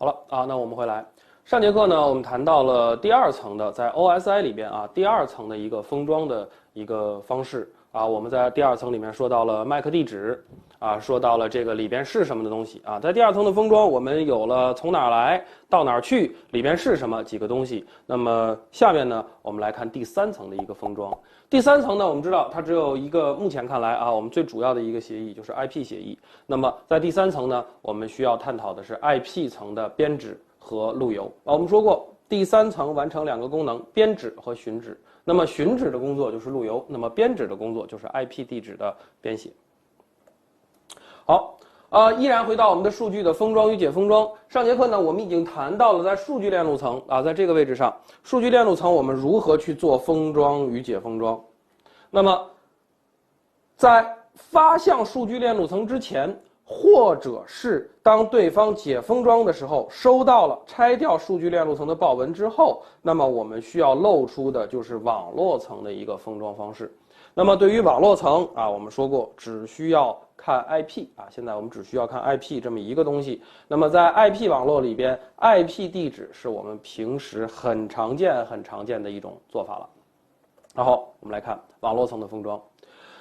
好了啊，那我们回来。上节课呢，我们谈到了第二层的，在 OSI 里边啊，第二层的一个封装的一个方式啊。我们在第二层里面说到了 MAC 地址啊，说到了这个里边是什么的东西啊。在第二层的封装，我们有了从哪儿来到哪儿去，里边是什么几个东西。那么下面呢，我们来看第三层的一个封装。第三层呢，我们知道它只有一个，目前看来啊，我们最主要的一个协议就是 IP 协议。那么在第三层呢，我们需要探讨的是 IP 层的编制和路由啊。我们说过，第三层完成两个功能，编制和寻址。那么寻址的工作就是路由，那么编制的工作就是 IP 地址的编写。好，依然回到我们的数据的封装与解封装。上节课呢，我们已经谈到了在数据链路层啊，在这个位置上，数据链路层我们如何去做封装与解封装。那么，在发向数据链路层之前，或者是当对方解封装的时候，收到了拆掉数据链路层的报文之后，那么我们需要露出的就是网络层的一个封装方式。那么对于网络层啊，我们说过只需要看 IP 啊，现在我们只需要看 IP 这么一个东西。那么在 IP 网络里边 ，IP 地址是我们平时很常见的一种做法了。然后我们来看网络层的封装。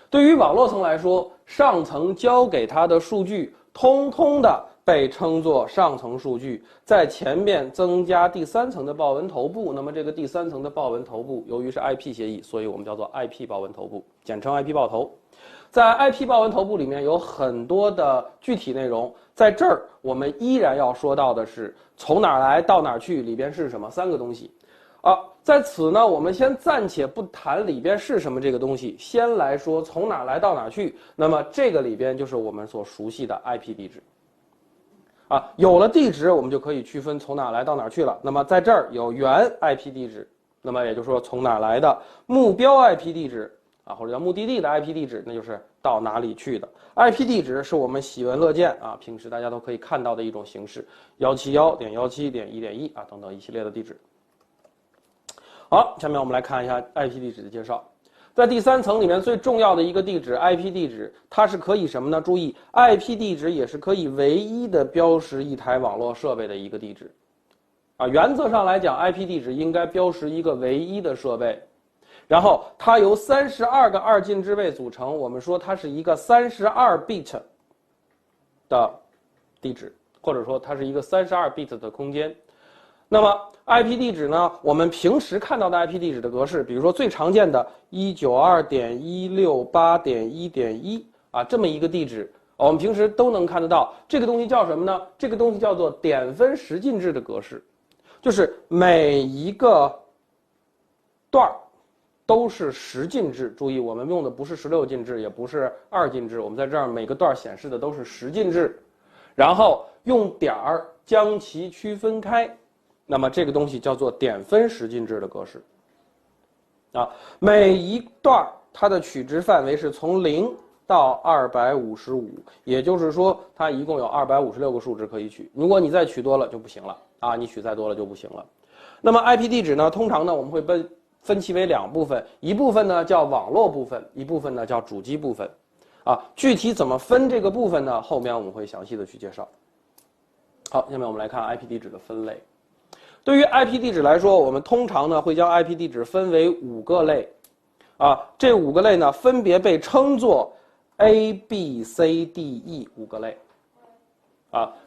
对于网络层来说，上层交给它的数据，通通的被称作上层数据，在前面增加第三层的报文头部。那么这个第三层的报文头部，由于是 IP 协议，所以我们叫做 IP 报文头部，简称 IP 报头。在 IP 报文头部里面有很多的具体内容，在这儿我们依然要说到的是从哪儿来到哪儿去，里边是什么三个东西。在此呢，我们先暂且不谈里边是什么这个东西，先来说从哪儿来到哪儿去。那么这个里边就是我们所熟悉的 IP 地址。有了地址，我们就可以区分从哪儿来到哪儿去了。那么在这儿有原 IP 地址，那么也就是说从哪儿来的目标 IP 地址啊，或者叫目的地的 IP 地址，那就是到哪里去的。IP 地址是我们喜闻乐见啊，平时大家都可以看到的一种形式，171.17.1.1啊等等一系列的地址。好，下面我们来看一下 IP 地址的介绍。在第三层里面最重要的一个地址 IP 地址，它是可以什么呢？注意 IP 地址也是可以唯一的标识一台网络设备的一个地址。原则上来讲 IP 地址应该标识一个唯一的设备，然后它由32个二进制位组成，我们说它是一个32 bit 的地址，或者说它是一个32 bit 的空间。那么 IP 地址呢，我们平时看到的 IP 地址的格式，比如说最常见的 192.168.1.1 这么一个地址，我们平时都能看得到。这个东西叫什么呢？这个东西叫做点分十进制的格式，就是每一个段都是10进制。注意，我们用的不是16进制，也不是2进制，我们在这儿每个段显示的都是10进制，然后用点儿将其区分开。那么这个东西叫做点分十进制的格式，每一段它的取值范围是从0到255，也就是说它一共有256个数值可以取。如果你再取多了就不行了你取再多了就不行了。那么 IP 地址呢，通常呢我们会分其为两部分，一部分呢叫网络部分，一部分呢叫主机部分。具体怎么分这个部分呢？后面我们会详细的去介绍。好，下面我们来看 IP 地址的分类。对于 IP 地址来说，我们通常呢会将 IP 地址分为5个类，这5个类呢分别被称作 A、B、C、D、E 5个类，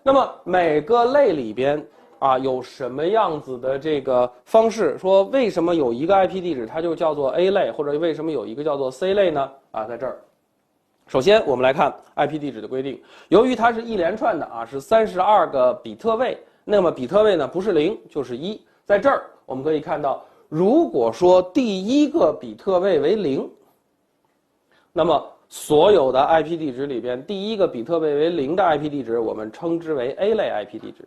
那么每个类里边有什么样子的这个方式？说为什么有一个 IP 地址它就叫做 A 类，或者为什么有一个叫做 C 类呢？在这儿，首先我们来看 IP 地址的规定，由于它是一连串的是32个比特位。那么比特位呢，不是0就是1。在这儿我们可以看到，如果说第一个比特位为0，那么所有的 IP 地址里边第一个比特位为0的 IP 地址，我们称之为 A 类 IP 地址。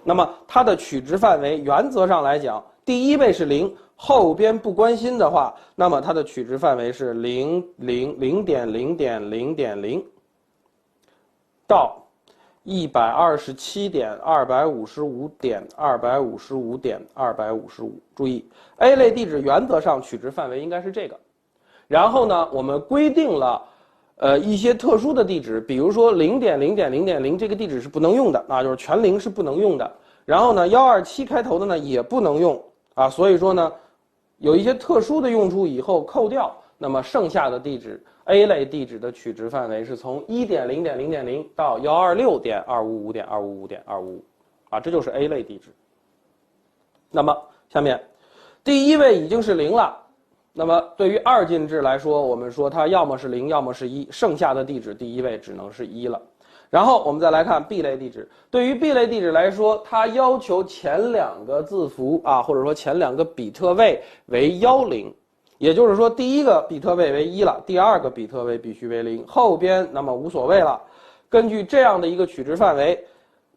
那么它的取值范围原则上来讲，第一位是0，后边不关心的话，那么它的取值范围是0.0.0.0.0到127.255.255.255。注意 ，A 类地址原则上取值范围应该是这个。然后呢，我们规定了一些特殊的地址，比如说0.0.0.0这个地址是不能用的，就是全零是不能用的。然后呢，127开头的呢也不能用啊，所以说呢，有一些特殊的用处以后扣掉，那么剩下的地址 A 类地址的取值范围是从1.0.0.0到126.255.255.255啊，这就是 A 类地址。那么下面第一位已经是0了。那么对于二进制来说，我们说它要么是0，要么是1，剩下的地址第一位只能是1了。然后我们再来看 B 类地址，对于 B 类地址来说，它要求前2个字符啊，或者说前2个比特位为10，也就是说第一个比特位为1了，第二个比特位必须为0，后边那么无所谓了。根据这样的一个取值范围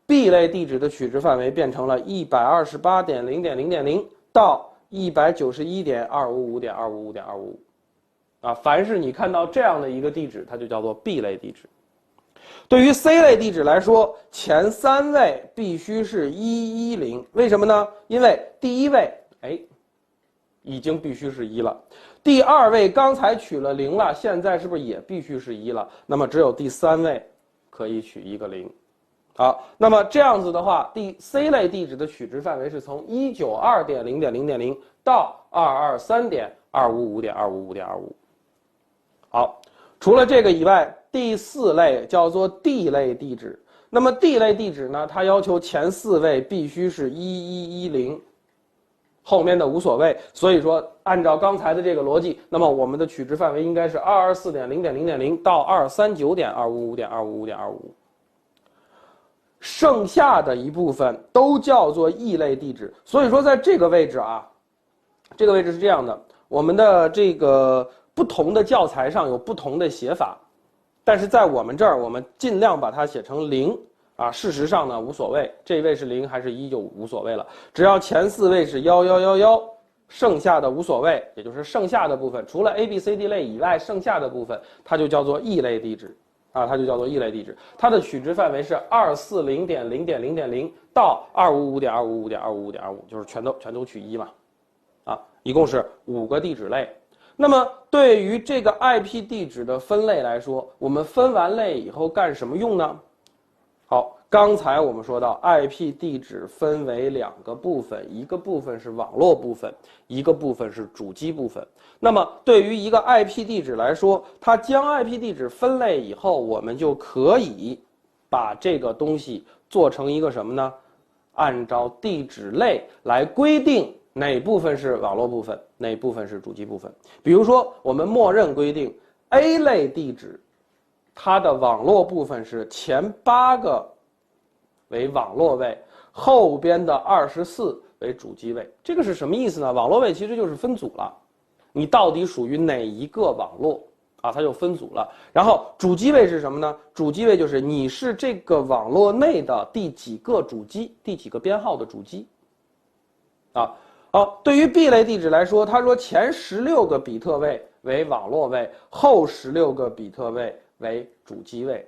，B 类地址的取值范围变成了128.0.0.0到191.255.255.255，啊，凡是你看到这样的一个地址，它就叫做 B 类地址。对于 C 类地址来说，前3位必须是110，为什么呢？因为第一位，已经必须是1了，第2位刚才取了0了，现在是不是也必须是1了？那么只有第3位可以取一个0。好，那么这样子的话，C 类地址的取值范围是从192.0.0.0到223.255.255.255。好，除了这个以外，第4类叫做 D 类地址。那么 D 类地址呢，它要求前4位必须是1110，后面的无所谓。所以说，按照刚才的这个逻辑，那么我们的取值范围应该是224.0.0.0到239.255.255.255。剩下的一部分都叫做 E 类地址，所以说在这个位置啊，这个位置是这样的，我们的这个不同的教材上有不同的写法，但是在我们这儿，我们尽量把它写成0啊。事实上呢，无所谓，这一位是0还是1就无所谓了，只要前4位是1111，剩下的无所谓，也就是剩下的部分，除了 A、B、C、D 类以外，剩下的部分它就叫做 E 类地址。啊，它就叫做 E 类地址，它的取值范围是240.0.0.0到255.255.255.255，就是全都取1嘛，啊，一共是5个地址类。那么对于这个 IP 地址的分类来说，我们分完类以后干什么用呢？好，刚才我们说到 IP 地址分为2个部分，一个部分是网络部分，一个部分是主机部分。那么对于一个 IP 地址来说，它将 IP 地址分类以后，我们就可以把这个东西做成一个什么呢？按照地址类来规定哪部分是网络部分，哪部分是主机部分。比如说，我们默认规定 A 类地址，它的网络部分是前8个为网络位，后边的24为主机位。这个是什么意思呢？网络位其实就是分组了。你到底属于哪一个网络啊？它就分组了。然后主机位是什么呢？主机位就是你是这个网络内的第几个主机，第几个编号的主机。啊，好，对于 B 类地址来说，他说前16个比特位为网络位，后16个比特位为主机位。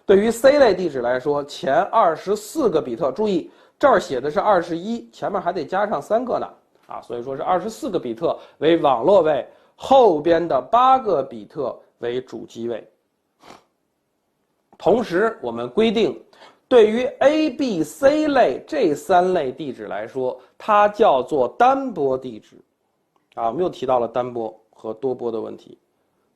对于 C 类地址来说，前24个比特，注意这儿写的是21，前面还得加上3个呢。啊，所以说是24个比特为网络位，后边的8个比特为主机位。同时，我们规定，对于 A、B、C 类这3类地址来说，它叫做单波地址。啊，我们又提到了单波和多波的问题，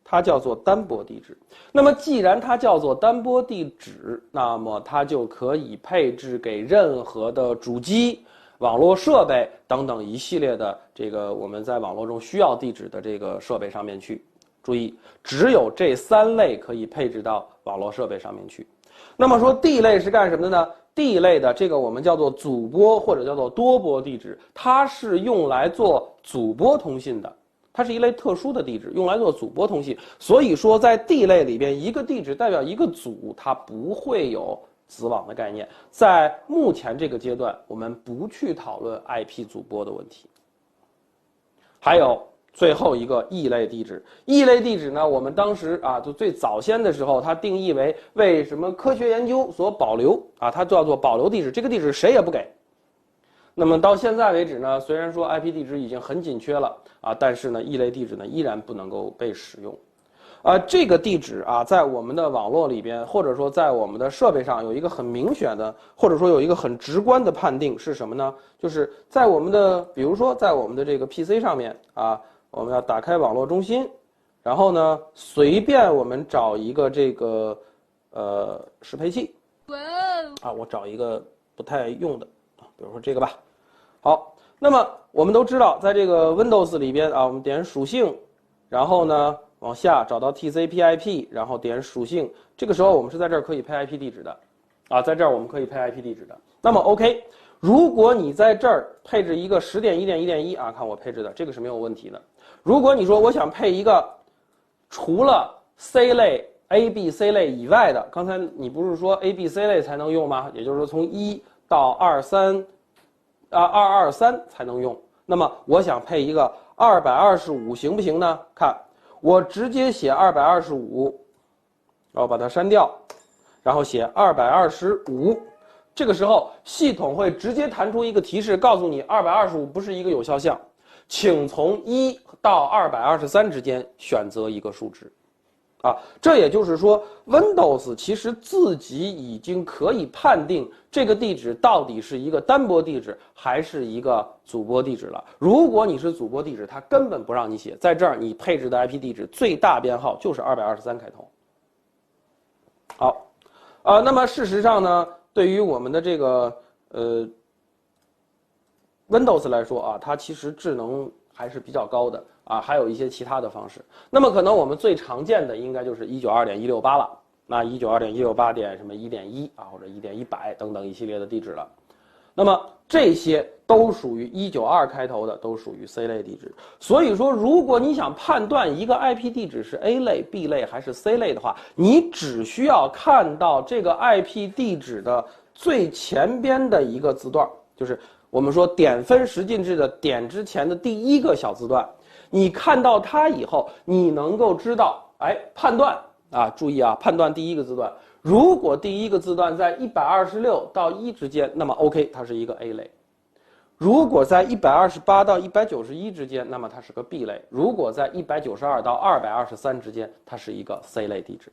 它叫做单波地址。那么，既然它叫做单波地址，那么它就可以配置给任何的主机、网络设备等等一系列的这个我们在网络中需要地址的这个设备上面去。注意，只有这3类可以配置到网络设备上面去。那么说 D 类是干什么的呢？ D 类的这个我们叫做组波或者叫做多波地址，它是用来做组波通信的，它是一类特殊的地址，用来做组波通信。所以说在 D 类里边，一个地址代表一个组，它不会有子网的概念。在目前这个阶段，我们不去讨论 IP 组波的问题。还有最后一个 E 类地址 ，E 类地址呢，我们当时啊，就最早先的时候，它定义为什么科学研究所保留啊，它叫做保留地址，这个地址谁也不给。那么到现在为止呢，虽然说 IP 地址已经很紧缺了啊，但是呢 ，E 类地址呢依然不能够被使用。这个地址啊，在我们的网络里边，或者说在我们的设备上有一个很明显的，或者说有一个很直观的判定是什么呢？就是在我们的，比如说在我们的这个 PC 上面啊，我们要打开网络中心，然后呢，随便我们找一个这个适配器，啊，我找一个不太用的啊，比如说这个吧。好，那么我们都知道，在这个 Windows 里边啊，我们点属性，然后呢往下找到 TCP/IP， 然后点属性。这个时候我们是在这儿可以配 IP 地址的，啊，在这儿我们可以配 IP 地址的。那么 OK， 如果你在这儿配置一个10.1.1.1啊，看我配置的这个是没有问题的。如果你说我想配一个除了 C 类、A、B、C 类以外的，刚才你不是说 A、B、C 类才能用吗？也就是说从1到223才能用。那么我想配一个225行不行呢？看我直接写225，然后把它删掉，然后写225。这个时候系统会直接弹出一个提示，告诉你225不是一个有效项，请从1到223之间选择一个数值。啊，这也就是说 ，Windows 其实自己已经可以判定这个地址到底是一个单波地址还是一个组波地址了。如果你是组波地址，它根本不让你写，在这儿你配置的 IP 地址最大编号就是223开头。好，那么事实上呢，对于我们的这个Windows 来说啊，它其实智能还是比较高的。啊，还有一些其他的方式。那么可能我们最常见的应该就是192.168了。那192.168点什么1.1啊，或者1.100等等一系列的地址了。那么这些都属于192开头的，都属于 C 类地址。所以说，如果你想判断一个 IP 地址是 A 类、B 类还是 C 类的话，你只需要看到这个 IP 地址的最前边的一个字段，就是我们说点分十进制的点之前的第一个小字段。你看到它以后，你能够知道，判断啊，注意啊，判断第一个字段。如果第一个字段在126到1之间，那么 OK， 它是一个 A 类；如果在128到191之间，那么它是个 B 类；如果在192到223之间，它是一个 C 类地址。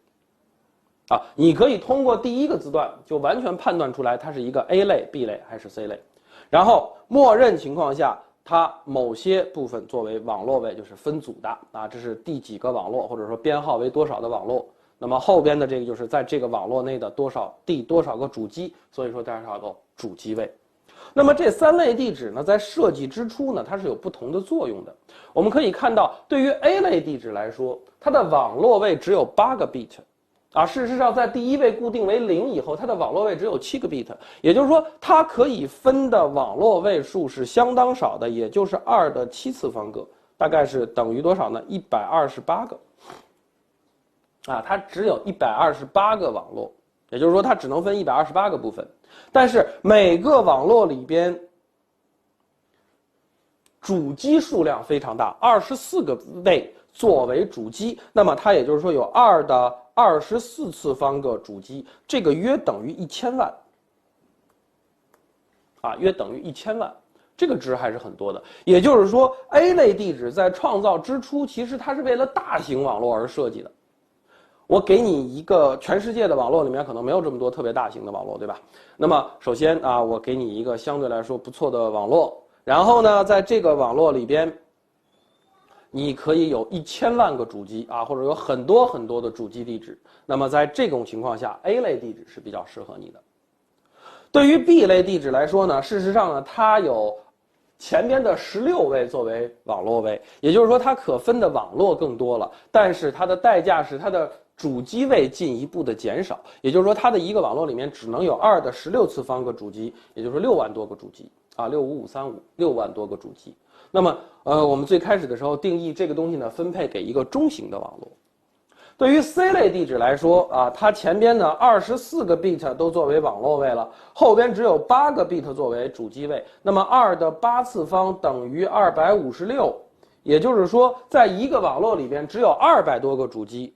啊，你可以通过第一个字段就完全判断出来它是一个 A 类、B 类还是 C 类，然后默认情况下。它某些部分作为网络位就是分组的啊，这是第几个网络或者说编号为多少的网络，那么后边的这个就是在这个网络内的第多少个主机，所以说多少个主机位。那么这3类地址呢，在设计之初呢，它是有不同的作用的。我们可以看到，对于 A 类地址来说，它的网络位只有8个 bit。啊，事实上，在第一位固定为0以后，它的网络位只有7个 bit， 也就是说，它可以分的网络位数是相当少的，也就是2的7次方个，大概是等于多少呢？128个。啊，它只有128个网络，也就是说，它只能分128个部分。但是每个网络里边，主机数量非常大，24个位作为主机，那么它也就是说有2的24次方个主机，这个约等于1000万，啊，约等于1000万，这个值还是很多的。也就是说 ，A 类地址在创造之初，其实它是为了大型网络而设计的。我给你一个全世界的网络里面可能没有这么多特别大型的网络，对吧？那么首先啊，我给你一个相对来说不错的网络，然后呢，在这个网络里边。你可以有1000万个主机啊，或者有很多很多的主机地址。那么在这种情况下 ，A 类地址是比较适合你的。对于 B 类地址来说呢，事实上呢，它有前边的16位作为网络位，也就是说它可分的网络更多了，但是它的代价是它的主机位进一步的减少，也就是说它的一个网络里面只能有2的16次方个主机，也就是6万多个主机啊，65535，6万多个主机。那么，我们最开始的时候定义这个东西呢，分配给一个中型的网络。对于 C 类地址来说啊，它前边呢24个 bit 都作为网络位了，后边只有8个 bit 作为主机位。那么2的8次方等于256，也就是说，在一个网络里边只有200多个主机，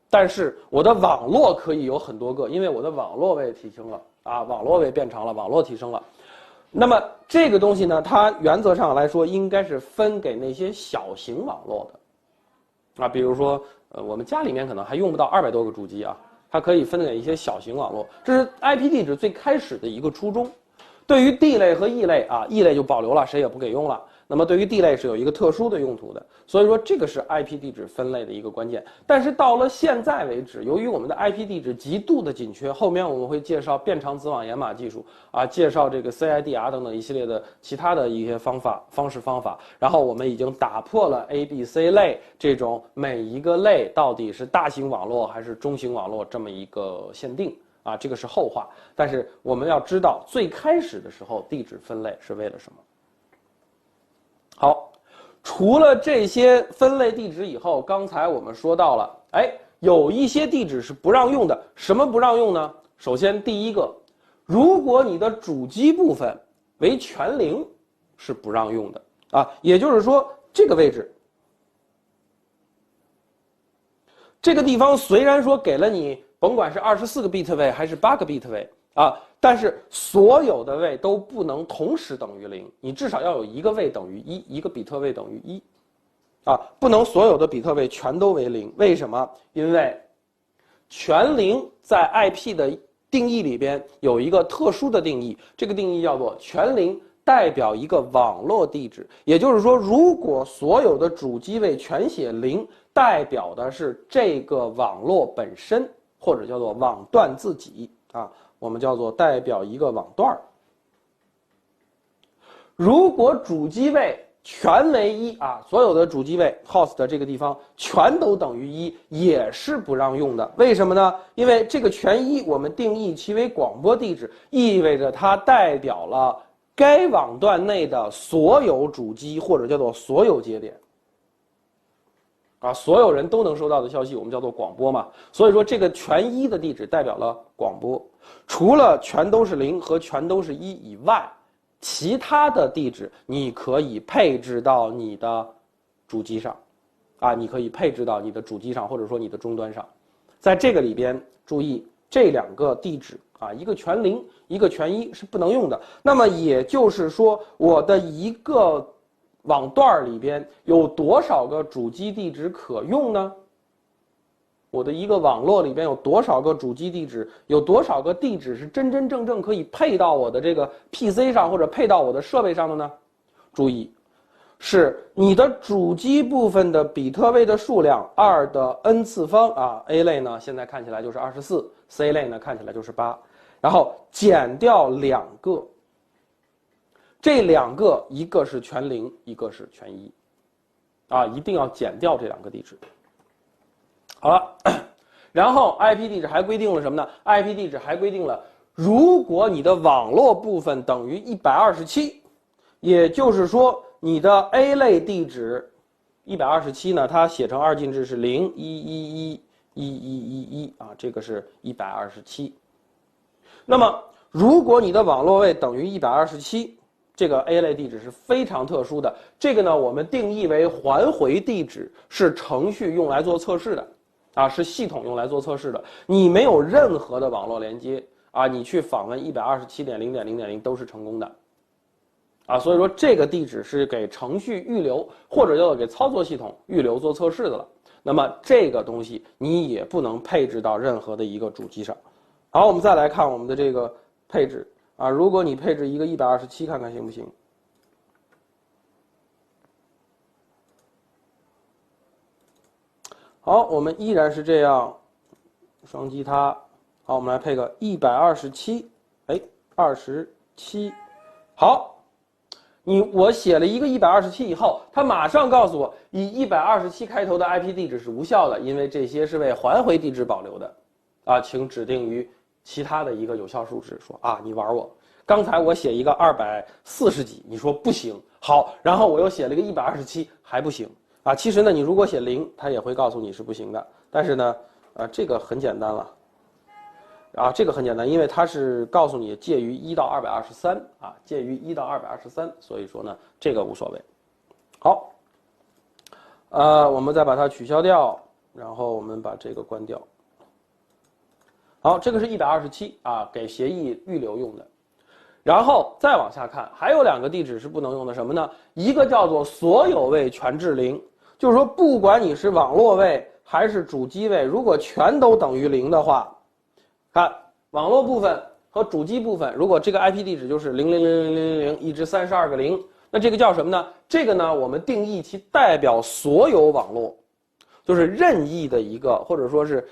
但是我的网络可以有很多个，因为我的网络位提升了啊，网络位变长了，网络提升了。那么这个东西呢，它原则上来说应该是分给那些小型网络的，啊，比如说我们家里面可能还用不到200多个主机啊，它可以分给一些小型网络。这是 IP 地址最开始的一个初衷。对于 D 类和 E 类啊 ，E 类就保留了，谁也不给用了。那么对于 D 类是有一个特殊的用途的，所以说这个是 IP 地址分类的一个关键。但是到了现在为止，由于我们的 IP 地址极度的紧缺，后面我们会介绍变长子网掩码技术啊，介绍这个 CIDR 等等一系列的其他的一些方法，然后我们已经打破了 A、B、C 类这种每一个类到底是大型网络还是中型网络这么一个限定。啊，这个是后话，但是我们要知道，最开始的时候地址分类是为了什么？好，除了这些分类地址以后，刚才我们说到了，有一些地址是不让用的，什么不让用呢？首先第一个，如果你的主机部分为全零，是不让用的啊，也就是说这个位置。这个地方虽然说给了你，甭管是24个 bit 位还是8个 bit 位啊，但是所有的位都不能同时等于0，你至少要有一个位等于1，一个比特位等于1，啊，不能所有的比特位全都为0。为什么？因为全零在 IP 的定义里边有一个特殊的定义，这个定义叫做全零代表一个网络地址，也就是说，如果所有的主机位全写0，代表的是这个网络本身，或者叫做网段自己啊，我们叫做代表一个网段。如果主机位全为1啊，所有的主机位 host 的这个地方全都等于1，也是不让用的。为什么呢？因为这个全1我们定义其为广播地址，意味着它代表了该网段内的所有主机，或者叫做所有节点。啊，所有人都能收到的消息，我们叫做广播嘛。所以说，这个全1的地址代表了广播。除了全都是0和全都是1以外，其他的地址你可以配置到你的主机上，啊，你可以配置到你的主机上，或者说你的终端上。在这个里边，注意这2个地址啊，一个全0，一个全1是不能用的。那么也就是说，我的一个网段里边有多少个主机地址可用呢？我的一个网络里边有多少个主机地址？有多少个地址是真真正正可以配到我的这个 PC 上或者配到我的设备上的呢？注意，是你的主机部分的比特位的数量2的 n 次方啊。A 类呢现在看起来就是24，C 类呢看起来就是8，然后减掉2个。这2个，一个是全0，一个是全1，啊，一定要减掉这2个地址。好了，然后 IP 地址还规定了什么呢 ？IP 地址还规定了，如果你的网络部分等于127，也就是说你的 A 类地址127呢，它写成2进制是011111111啊，这个是127。那么如果你的网络位等于127。这个 A 类地址是非常特殊的，这个呢我们定义为环回地址，是程序用来做测试的，啊，是系统用来做测试的。你没有任何的网络连接啊，你去访问127.0.0.0都是成功的，啊，所以说这个地址是给程序预留，或者叫做给操作系统预留做测试的了。那么这个东西你也不能配置到任何的一个主机上。好，我们再来看我们的这个配置。啊，如果你配置一个127，看看行不行？好，我们依然是这样，双击它。好，我们来配个127，哎，27。好，我写了一个127以后，它马上告诉我，以127开头的 IP 地址是无效的，因为这些是为环回地址保留的。啊，请指定于其他的一个有效数值，说啊，你玩我，刚才我写一个240几，你说不行，好，然后我又写了一个127，还不行啊。其实呢，你如果写0，它也会告诉你是不行的。但是呢，这个很简单了，啊，这个很简单，因为它是告诉你介于1到223啊，介于1到223，所以说呢，这个无所谓。好，我们再把它取消掉，然后我们把这个关掉。好，这个是127啊，给协议预留用的。然后再往下看，还有2个地址是不能用的，什么呢？一个叫做所有位全置0，就是说不管你是网络位还是主机位，如果全都等于0的话，看网络部分和主机部分，如果这个 IP 地址就是0000000一直32个0，那这个叫什么呢？这个呢，我们定义其代表所有网络，就是任意的一个，或者说是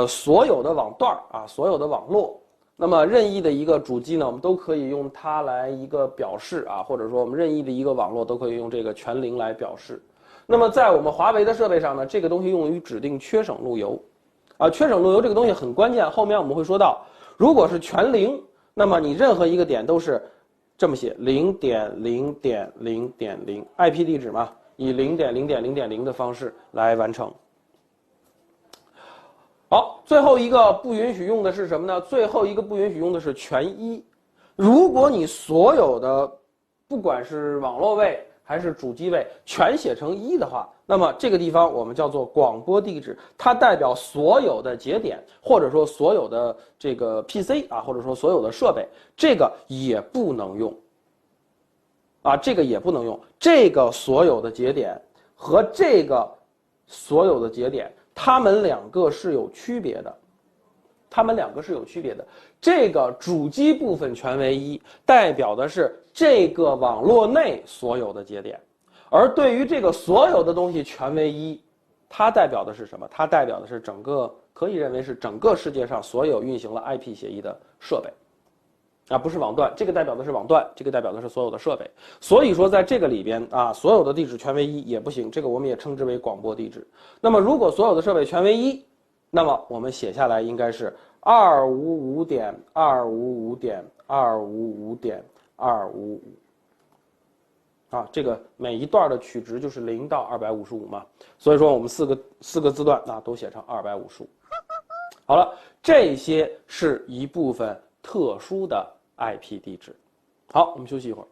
所有的网段啊，所有的网络。那么任意的一个主机呢，我们都可以用它来一个表示啊，或者说我们任意的一个网络都可以用这个全0来表示。那么在我们华为的设备上呢，这个东西用于指定缺省路由，啊，缺省路由这个东西很关键，后面我们会说到，如果是全0，那么你任何一个点都是这么写0.0.0.0，IP 地址嘛，以0.0.0.0的方式来完成。好，最后一个不允许用的是什么呢？最后一个不允许用的是全1。如果你所有的，不管是网络位还是主机位全写成1的话，那么这个地方我们叫做广播地址，它代表所有的节点，或者说所有的这个 PC 啊，或者说所有的设备，这个也不能用。啊，这个也不能用。这个所有的节点和这个所有的节点。它们两个是有区别的，这个主机部分全为1，代表的是这个网络内所有的节点，而对于这个所有的东西全为1，它代表的是什么？它代表的是整个，可以认为是整个世界上所有运行了 IP 协议的设备。啊，不是网段，这个代表的是网段，这个代表的是所有的设备。所以说，在这个里边啊，所有的地址全为1也不行，这个我们也称之为广播地址。那么，如果所有的设备全为1，那么我们写下来应该是255.255.255.255。啊，这个每一段的取值就是0到255嘛，所以说我们四个字段啊都写成255。好了，这些是一部分特殊的 IP 地址。好，我们休息一会儿。